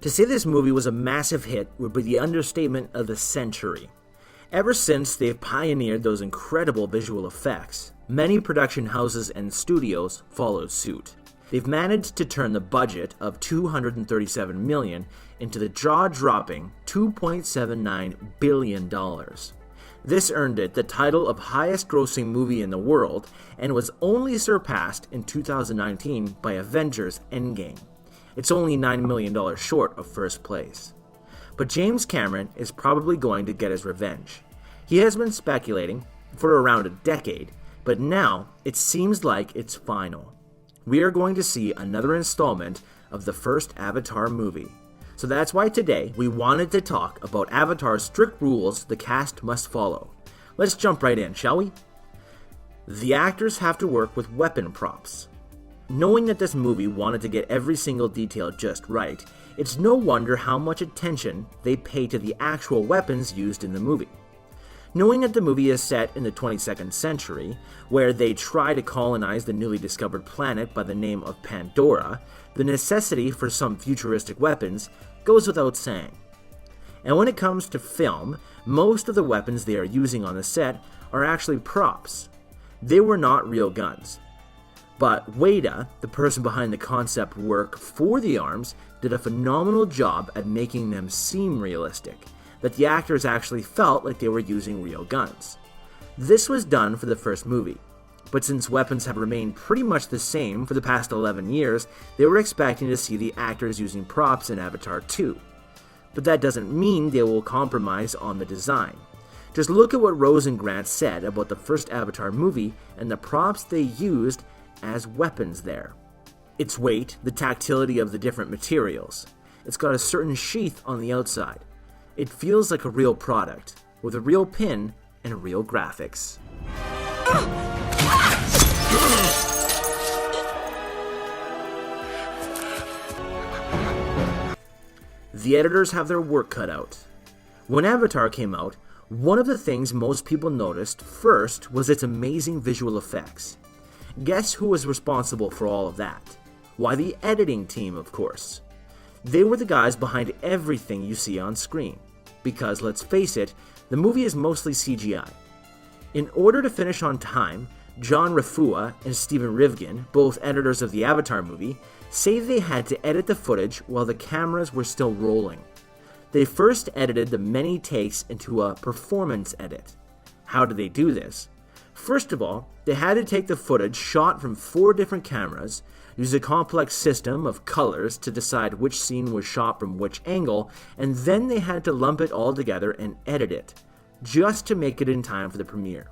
To say this movie was a massive hit would be the understatement of the century. Ever since they've pioneered those incredible visual effects, many production houses and studios followed suit. They've managed to turn the budget of $237 million into the jaw-dropping $2.79 billion. This earned it the title of highest-grossing movie in the world and was only surpassed in 2019 by Avengers Endgame. It's only $9 million short of first place. But James Cameron is probably going to get his revenge. He has been speculating for around a decade, but now it seems like it's final. We are going to see another installment of the first Avatar movie. So that's why today we wanted to talk about Avatar's strict rules the cast must follow. Let's jump right in, shall we? The actors have to work with weapon props. Knowing that this movie wanted to get every single detail just right, it's no wonder how much attention they pay to the actual weapons used in the movie. Knowing that the movie is set in the 22nd century, where they try to colonize the newly discovered planet by the name of Pandora, the necessity for some futuristic weapons goes without saying. And when it comes to film, most of the weapons they are using on the set are actually props. They were not real guns. But Wada, the person behind the concept work for the arms, did a phenomenal job at making them seem realistic, that the actors actually felt like they were using real guns. This was done for the first movie, but since weapons have remained pretty much the same for the past 11 years, they were expecting to see the actors using props in Avatar 2. But that doesn't mean they will compromise on the design. Just look at what Rosengrant said about the first Avatar movie and the props they used as weapons there. Its weight, the tactility of the different materials. It's got a certain sheath on the outside. It feels like a real product, with a real pin and real graphics. The editors have their work cut out. When Avatar came out, one of the things most people noticed first was its amazing visual effects. Guess who was responsible for all of that? Why, the editing team, of course. They were the guys behind everything you see on screen. Because, let's face it, the movie is mostly CGI. In order to finish on time, John Rafua and Stephen Rivgin, both editors of the Avatar movie, say they had to edit the footage while the cameras were still rolling. They first edited the many takes into a performance edit. How did they do this? First of all, they had to take the footage shot from 4 different cameras, use a complex system of colors to decide which scene was shot from which angle, and then they had to lump it all together and edit it, just to make it in time for the premiere.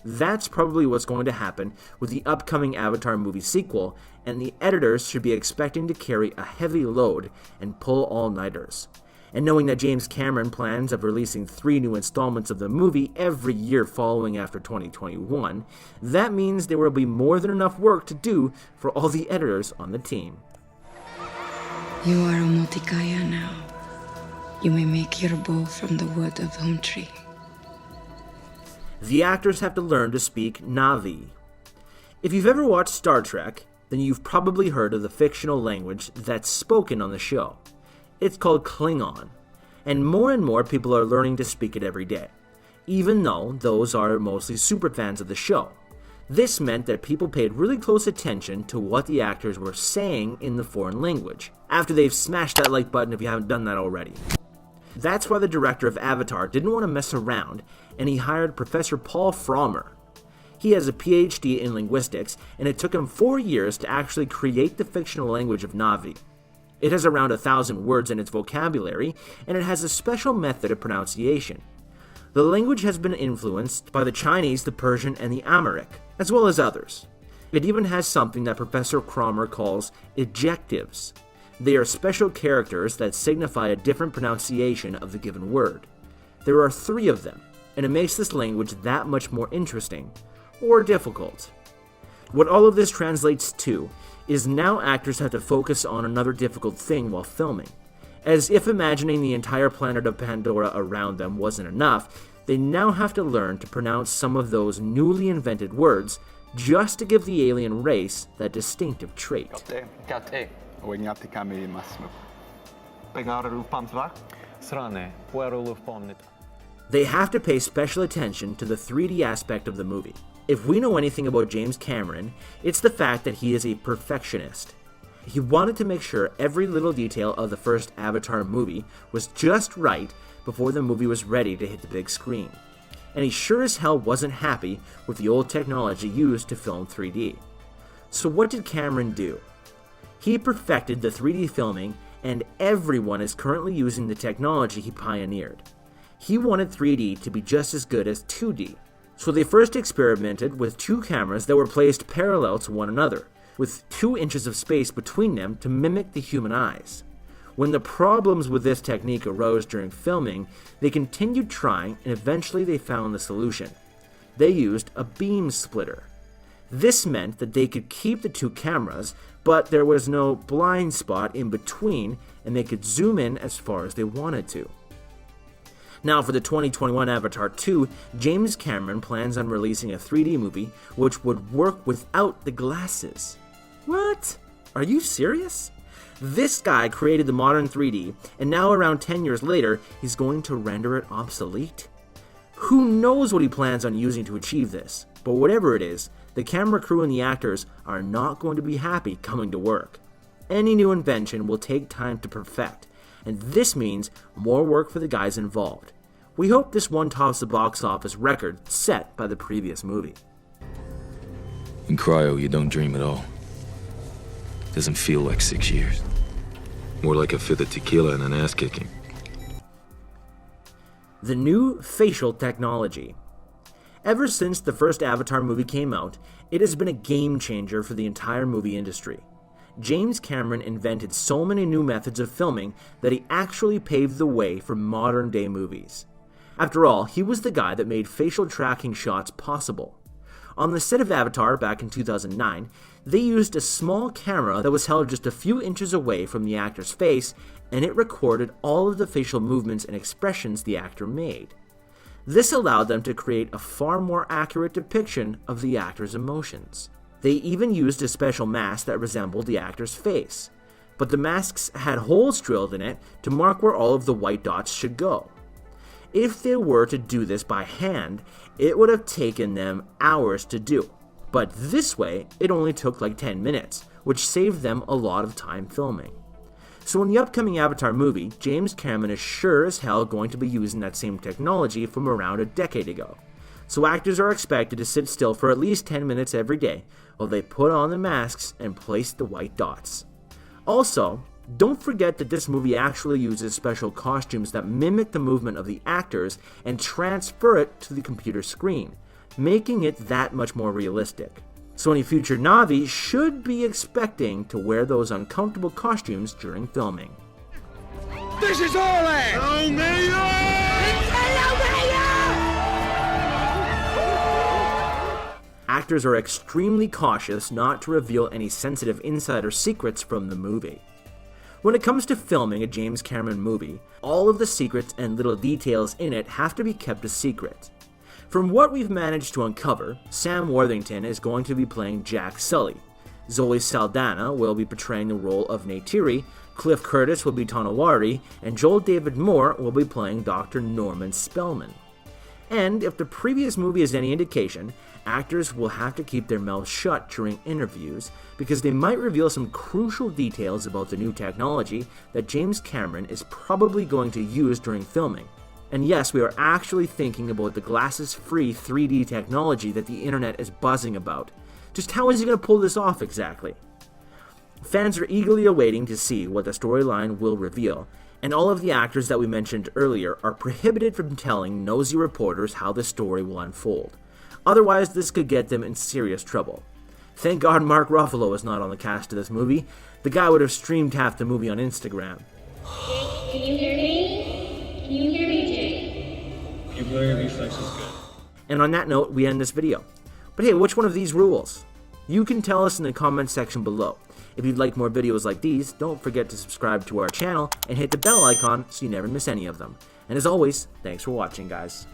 That's probably what's going to happen with the upcoming Avatar movie sequel, and the editors should be expecting to carry a heavy load and pull all-nighters. And knowing that James Cameron plans of releasing 3 new installments of the movie every year following after 2021, that means there will be more than enough work to do for all the editors on the team. You are a Motikaya now. You may make your bow from the wood of home tree. The actors have to learn to speak Na'vi. If you've ever watched Star Trek, then you've probably heard of the fictional language that's spoken on the show. It's called Klingon, and more people are learning to speak it every day, even though those are mostly superfans of the show. This meant that people paid really close attention to what the actors were saying in the foreign language, after they've smashed that like button if you haven't done that already. That's why the director of Avatar didn't want to mess around, and he hired Professor Paul Frommer. He has a PhD in linguistics, and it took him 4 years to actually create the fictional language of Na'vi. It has around 1,000 words in its vocabulary, and it has a special method of pronunciation. The language has been influenced by the Chinese, the Persian, and the Amharic, as well as others. It even has something that Professor Cromer calls ejectives. They are special characters that signify a different pronunciation of the given word. There are 3 of them, and it makes this language that much more interesting, or difficult. What all of this translates to is now actors have to focus on another difficult thing while filming. As if imagining the entire planet of Pandora around them wasn't enough, they now have to learn to pronounce some of those newly invented words just to give the alien race that distinctive trait. They have to pay special attention to the 3D aspect of the movie. If we know anything about James Cameron, it's the fact that he is a perfectionist. He wanted to make sure every little detail of the first Avatar movie was just right before the movie was ready to hit the big screen. And he sure as hell wasn't happy with the old technology used to film 3D. So what did Cameron do? He perfected the 3D filming, and everyone is currently using the technology he pioneered. He wanted 3D to be just as good as 2D. So they first experimented with two cameras that were placed parallel to one another, with 2 inches of space between them to mimic the human eyes. When the problems with this technique arose during filming, they continued trying and eventually they found the solution. They used a beam splitter. This meant that they could keep the 2 cameras, but there was no blind spot in between and they could zoom in as far as they wanted to. Now for the 2021 Avatar 2, James Cameron plans on releasing a 3D movie which would work without the glasses. What? Are you serious? This guy created the modern 3D, and now around 10 years later, he's going to render it obsolete? Who knows what he plans on using to achieve this, but whatever it is, the camera crew and the actors are not going to be happy coming to work. Any new invention will take time to perfect, and this means more work for the guys involved. We hope this one tops the box office record set by the previous movie. In cryo, you don't dream at all. Doesn't feel like 6 years. More like a fifth of tequila and an ass kicking. The new facial technology. Ever since the first Avatar movie came out, it has been a game changer for the entire movie industry. James Cameron invented so many new methods of filming that he actually paved the way for modern day movies. After all, he was the guy that made facial tracking shots possible. On the set of Avatar back in 2009, they used a small camera that was held just a few inches away from the actor's face, and it recorded all of the facial movements and expressions the actor made. This allowed them to create a far more accurate depiction of the actor's emotions. They even used a special mask that resembled the actor's face, but the masks had holes drilled in it to mark where all of the white dots should go. If they were to do this by hand, it would have taken them hours to do, but this way it only took like 10 minutes, which saved them a lot of time filming. So in the upcoming Avatar movie, James Cameron is sure as hell going to be using that same technology from around a decade ago. So actors are expected to sit still for at least 10 minutes every day while they put on the masks and place the white dots. Also, don't forget that this movie actually uses special costumes that mimic the movement of the actors and transfer it to the computer screen, making it that much more realistic. So any future Na'vi should be expecting to wear those uncomfortable costumes during filming. This is our land! Actors are extremely cautious not to reveal any sensitive insider secrets from the movie. When it comes to filming a James Cameron movie, all of the secrets and little details in it have to be kept a secret. From what we've managed to uncover, Sam Worthington is going to be playing Jack Sully, Zoe Saldana will be portraying the role of Neytiri, Cliff Curtis will be Tonawari, and Joel David Moore will be playing Dr. Norman Spellman. And if the previous movie is any indication, actors will have to keep their mouths shut during interviews because they might reveal some crucial details about the new technology that James Cameron is probably going to use during filming. And yes, we are actually thinking about the glasses-free 3D technology that the internet is buzzing about. Just how is he going to pull this off exactly? Fans are eagerly awaiting to see what the storyline will reveal, and all of the actors that we mentioned earlier are prohibited from telling nosy reporters how the story will unfold. Otherwise, this could get them in serious trouble. Thank God Mark Ruffalo is not on the cast of this movie. The guy would have streamed half the movie on Instagram. Jake, can you hear me? Can you hear me, Jake? Your blurry reflex is good. And on that note, we end this video. But hey, which one of these rules? You can tell us in the comments section below. If you'd like more videos like these, don't forget to subscribe to our channel and hit the bell icon so you never miss any of them. And as always, thanks for watching, guys.